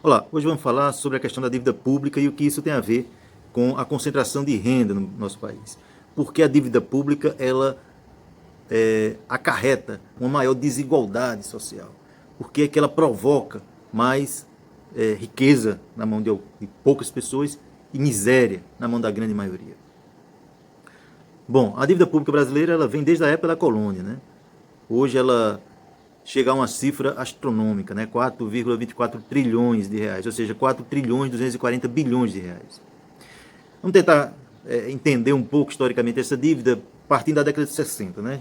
Olá, hoje vamos falar sobre a questão da dívida pública e o que isso tem a ver com a concentração de renda no nosso país. Porque a dívida pública, ela acarreta uma maior desigualdade social. Porque é que ela provoca mais riqueza na mão de poucas pessoas e miséria na mão da grande maioria. Bom, a dívida pública brasileira, ela vem desde a época da colônia, né? Hoje ela chega a uma cifra astronômica, né? 4,24 trilhões de reais, ou seja, 4 trilhões 240 bilhões de reais. Vamos tentar entender um pouco historicamente essa dívida partindo da década de 60, né?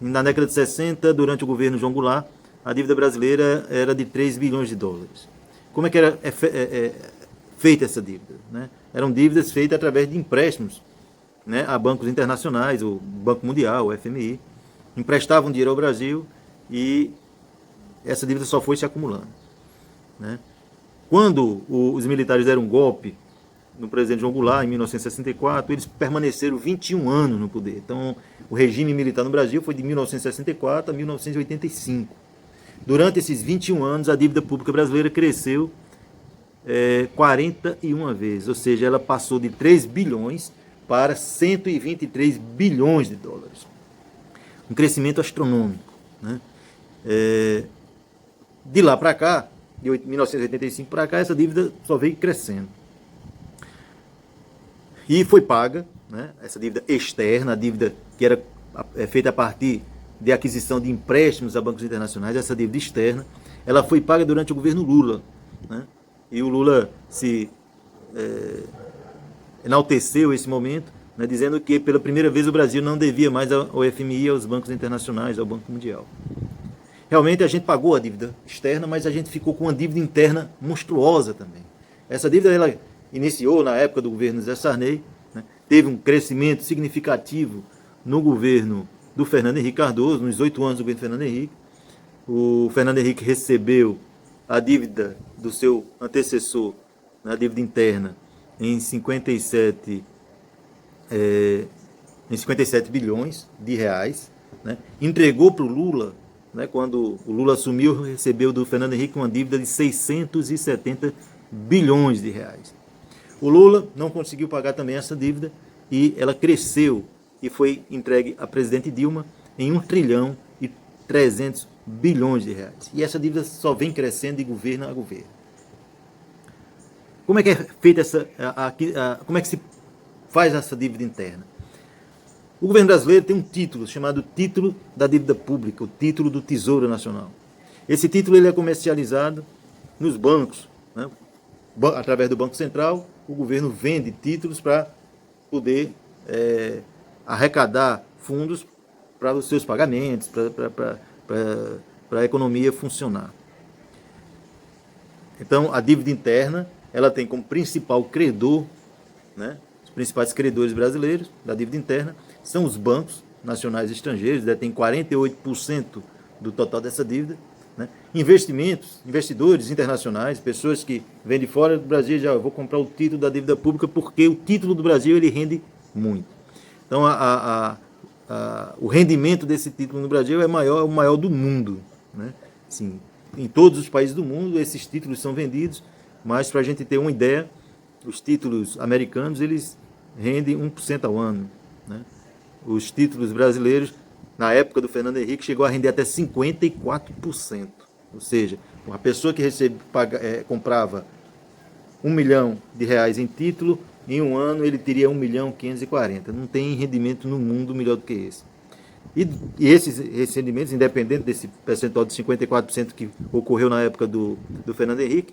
Na década de 60, durante o governo João Goulart, a dívida brasileira era de 3 bilhões de dólares. Como é que era feita essa dívida, né? Eram dívidas feitas através de empréstimos, né, a bancos internacionais, o Banco Mundial, o FMI, emprestavam dinheiro ao Brasil e essa dívida só foi se acumulando, né? Quando os militares deram um golpe no presidente João Goulart, em 1964, eles permaneceram 21 anos no poder. Então, o regime militar no Brasil foi de 1964 a 1985. Durante esses 21 anos, a dívida pública brasileira cresceu 41 vezes, ou seja, ela passou de 3 bilhões para 123 bilhões de dólares. Um crescimento astronômico, né? De lá para cá, de 1985 para cá, essa dívida só veio crescendo. E foi paga, né, essa dívida externa, a dívida que era feita a partir de aquisição de empréstimos a bancos internacionais, essa dívida externa, ela foi paga durante o governo Lula, né? E o Lula se enalteceu esse momento, né, dizendo que pela primeira vez o Brasil não devia mais ao FMI, aos bancos internacionais, ao Banco Mundial. Realmente a gente pagou a dívida externa, mas a gente ficou com uma dívida interna monstruosa também. Essa dívida ela iniciou na época do governo Zé Sarney, né, teve um crescimento significativo no governo do Fernando Henrique Cardoso, nos 8 anos do governo Fernando Henrique. O Fernando Henrique recebeu a dívida do seu antecessor, a dívida interna, em 57 bilhões de reais, né? Entregou para o Lula, né? Quando o Lula assumiu, recebeu do Fernando Henrique uma dívida de 670 bilhões de reais. O Lula não conseguiu pagar também essa dívida e ela cresceu e foi entregue à presidente Dilma em 1 trilhão e 300 bilhões de reais. E essa dívida só vem crescendo de governo a governo. Como é que é feita como é que se faz essa dívida interna? O governo brasileiro tem um título chamado Título da Dívida Pública, o Título do Tesouro Nacional. Esse título ele é comercializado nos bancos, né? Através do Banco Central, o governo vende títulos para poder arrecadar fundos para os seus pagamentos, para a economia funcionar. Então, a dívida interna, ela tem como principal credor, né, os principais credores brasileiros da dívida interna, são os bancos nacionais e estrangeiros, detêm 48% do total dessa dívida, né? Investidores internacionais, pessoas que vêm de fora do Brasil, já vou comprar o título da dívida pública porque o título do Brasil ele rende muito. Então, o rendimento desse título no Brasil é o maior do mundo, né? Sim, em todos os países do mundo esses títulos são vendidos, mas para a gente ter uma ideia, os títulos americanos eles rendem 1% ao ano, né? Os títulos brasileiros, na época do Fernando Henrique, chegou a render até 54%. Ou seja, uma pessoa que comprava 1 milhão de reais em título, em um ano ele teria 1.540.000. Não tem rendimento no mundo melhor do que esse. E esses rendimentos, independente desse percentual de 54% que ocorreu na época do Fernando Henrique,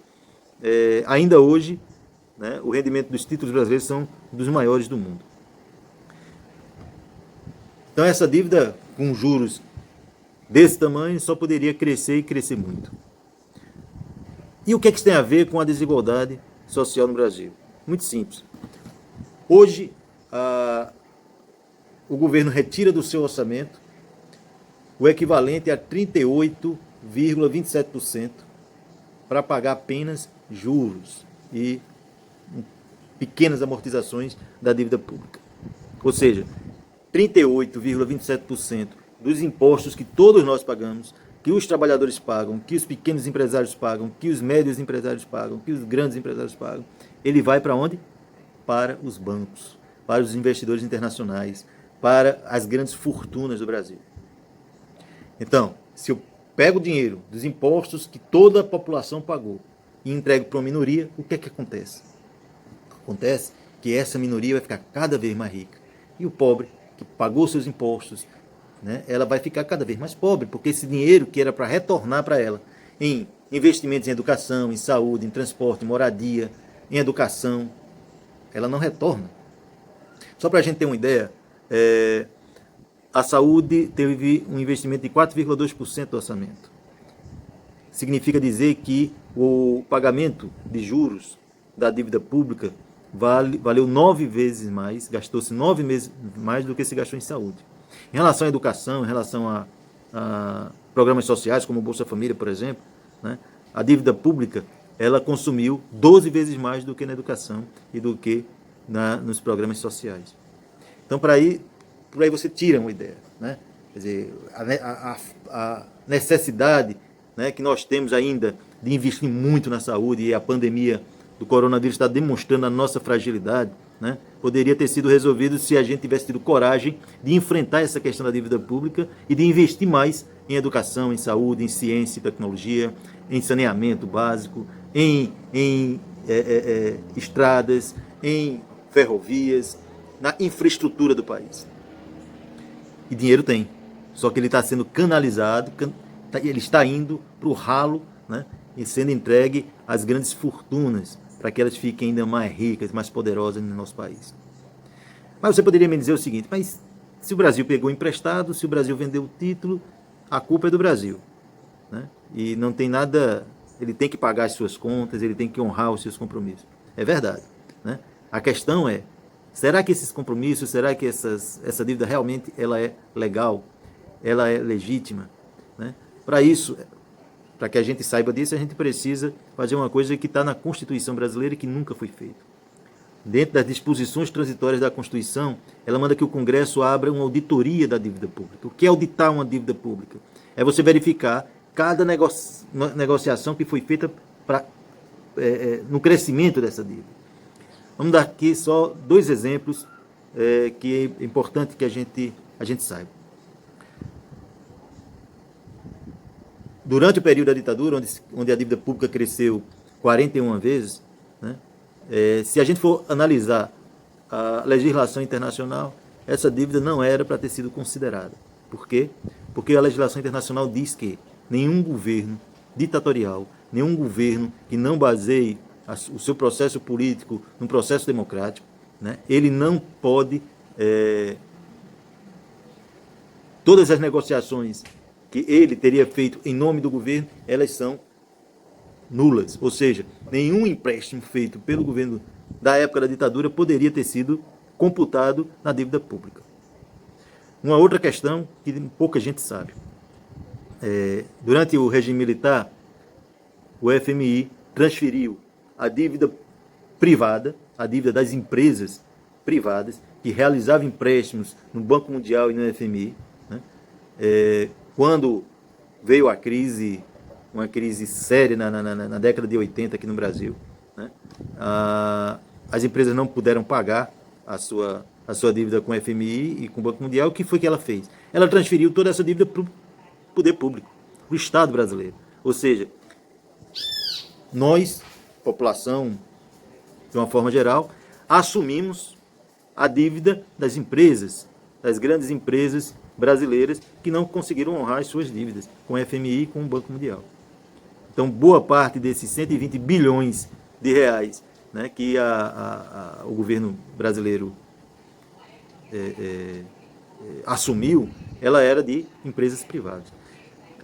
ainda hoje, né, o rendimento dos títulos brasileiros são dos maiores do mundo. Então essa dívida com juros desse tamanho só poderia crescer e crescer muito. E o que isso tem a ver com a desigualdade social no Brasil? Muito simples. Hoje, o governo retira do seu orçamento o equivalente a 38,27% para pagar apenas juros e pequenas amortizações da dívida pública. Ou seja, 38,27% dos impostos que todos nós pagamos, que os trabalhadores pagam, que os pequenos empresários pagam, que os médios empresários pagam, que os grandes empresários pagam, ele vai para onde? Para os bancos, para os investidores internacionais, para as grandes fortunas do Brasil. Então, se eu pego o dinheiro dos impostos que toda a população pagou e entrego para uma minoria, o que é que acontece? Acontece que essa minoria vai ficar cada vez mais rica. E o pobre, que pagou seus impostos, né, ela vai ficar cada vez mais pobre, porque esse dinheiro que era para retornar para ela em investimentos em educação, em saúde, em transporte, em moradia, em educação, ela não retorna. Só para a gente ter uma ideia, a saúde teve um investimento de 4,2% do orçamento. Significa dizer que o pagamento de juros da dívida pública valeu 9 vezes mais, gastou-se 9 vezes mais do que se gastou em saúde. Em relação à educação, em relação a programas sociais, como o Bolsa Família, por exemplo, né, a dívida pública ela consumiu 12 vezes mais do que na educação e do que nos programas sociais. Então, por aí você tira uma ideia. Né? Quer dizer, a necessidade, né, que nós temos ainda de investir muito na saúde, e a pandemia do coronavírus está demonstrando a nossa fragilidade, né? Poderia ter sido resolvido se a gente tivesse tido coragem de enfrentar essa questão da dívida pública e de investir mais em educação, em saúde, em ciência e tecnologia, em saneamento básico, em estradas, em ferrovias, na infraestrutura do país. E dinheiro tem, só que ele está sendo canalizado, ele está indo para o ralo, né, e sendo entregue às grandes fortunas, para que elas fiquem ainda mais ricas, mais poderosas no nosso país. Mas você poderia me dizer o seguinte, mas se o Brasil pegou emprestado, se o Brasil vendeu o título, a culpa é do Brasil. Né? E não tem nada, ele tem que pagar as suas contas, ele tem que honrar os seus compromissos. É verdade. Né? A questão é, será que esses compromissos, será que essa dívida realmente ela é legal? Ela é legítima? Né? Para isso, para que a gente saiba disso, a gente precisa fazer uma coisa que está na Constituição brasileira e que nunca foi feita. Dentro das disposições transitórias da Constituição, ela manda que o Congresso abra uma auditoria da dívida pública. O que é auditar uma dívida pública? É você verificar cada negociação que foi feita no crescimento dessa dívida. Vamos dar aqui só 2 exemplos que é importante que a gente saiba. Durante o período da ditadura, onde a dívida pública cresceu 41 vezes, né, se a gente for analisar a legislação internacional, essa dívida não era para ter sido considerada. Por quê? Porque a legislação internacional diz que nenhum governo ditatorial, nenhum governo que não baseie o seu processo político num processo democrático, né, ele não pode... todas as negociações que ele teria feito em nome do governo, elas são nulas. Ou seja, nenhum empréstimo feito pelo governo da época da ditadura poderia ter sido computado na dívida pública. Uma outra questão que pouca gente sabe. Durante o regime militar, o FMI transferiu a dívida privada, a dívida das empresas privadas, que realizavam empréstimos no Banco Mundial e no FMI, né? Quando veio a crise, uma crise séria na década de 80 aqui no Brasil, né? As empresas não puderam pagar a sua dívida com o FMI e com o Banco Mundial. O que foi que ela fez? Ela transferiu toda essa dívida para o poder público, para o Estado brasileiro. Ou seja, nós, população, de uma forma geral, assumimos a dívida das empresas, das grandes empresas brasileiras que não conseguiram honrar as suas dívidas com o FMI e com o Banco Mundial. Então, boa parte desses 120 bilhões de reais, né, que o governo brasileiro assumiu, ela era de empresas privadas.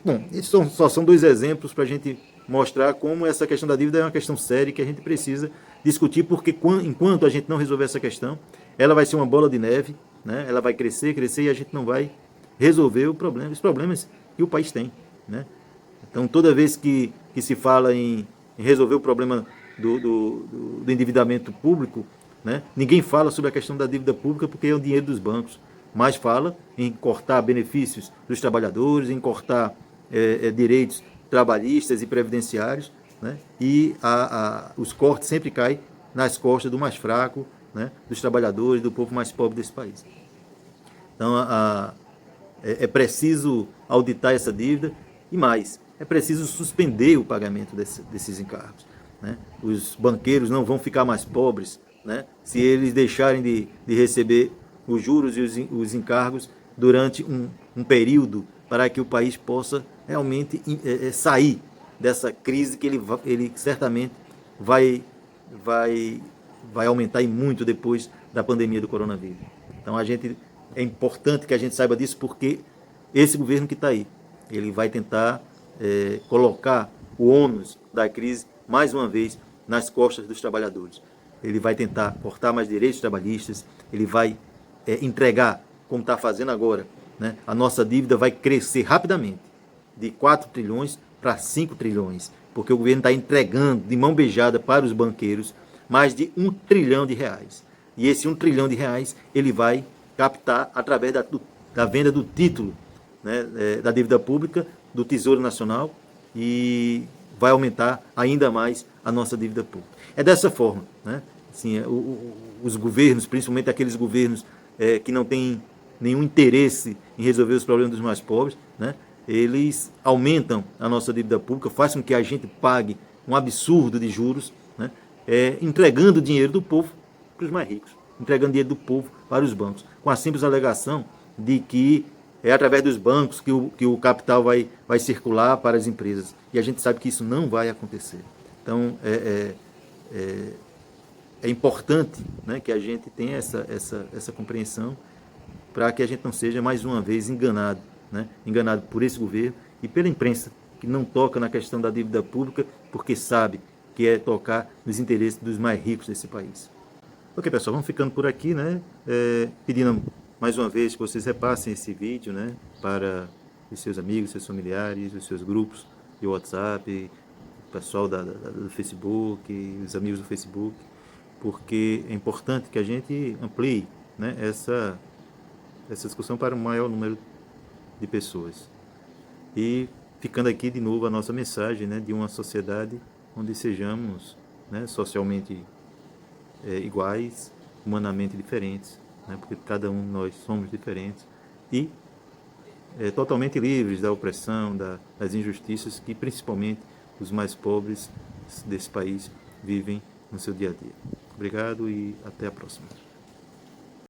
Bom, esses só são 2 exemplos para a gente mostrar como essa questão da dívida é uma questão séria que a gente precisa discutir, porque enquanto a gente não resolver essa questão, ela vai ser uma bola de neve, né? Ela vai crescer e a gente não vai resolver os problemas que o país tem, né? Então, toda vez que se fala em resolver o problema do endividamento público, né, ninguém fala sobre a questão da dívida pública porque é o dinheiro dos bancos, mas fala em cortar benefícios dos trabalhadores, em cortar direitos trabalhistas e previdenciários, né? E os cortes sempre caem nas costas do mais fraco, né? Dos trabalhadores, do povo mais pobre desse país. Então, é preciso auditar essa dívida e mais, é preciso suspender o pagamento desses encargos, né? Os banqueiros não vão ficar mais pobres, né? Se eles deixarem de receber os juros e os encargos durante um período para que o país possa realmente sair dessa crise que ele certamente vai aumentar e muito depois da pandemia do coronavírus. Então é importante que a gente saiba disso, porque esse governo que está aí, ele vai tentar colocar o ônus da crise mais uma vez nas costas dos trabalhadores. Ele vai tentar cortar mais direitos trabalhistas, ele vai entregar, como está fazendo agora, né? A nossa dívida vai crescer rapidamente, de 4 trilhões para 5 trilhões, porque o governo está entregando de mão beijada para os banqueiros mais de 1 trilhão de reais. E esse 1 trilhão de reais ele vai captar através da venda do título, né, da dívida pública, do Tesouro Nacional, e vai aumentar ainda mais a nossa dívida pública. É dessa forma, né? Assim, os governos, principalmente aqueles governos que não têm nenhum interesse em resolver os problemas dos mais pobres, né? Eles aumentam a nossa dívida pública, fazem com que a gente pague um absurdo de juros, né? Entregando o dinheiro do povo para os mais ricos, entregando dinheiro do povo para os bancos, com a simples alegação de que é através dos bancos que o capital vai circular para as empresas. E a gente sabe que isso não vai acontecer. Então, é importante, né, que a gente tenha essa compreensão, para que a gente não seja mais uma vez enganado, né? Enganado por esse governo e pela imprensa, que não toca na questão da dívida pública, porque sabe que é tocar nos interesses dos mais ricos desse país. Ok, pessoal, vamos ficando por aqui, né? Pedindo mais uma vez que vocês repassem esse vídeo, né, para os seus amigos, seus familiares, os seus grupos de WhatsApp, o pessoal do Facebook, os amigos do Facebook, porque é importante que a gente amplie, né, essa discussão para um maior número de pessoas. E ficando aqui de novo a nossa mensagem, né, de uma sociedade onde sejamos, né, socialmente iguais, humanamente diferentes, né, porque cada um de nós somos diferentes, e totalmente livres da opressão, das injustiças que principalmente os mais pobres desse país vivem no seu dia a dia. Obrigado e até a próxima.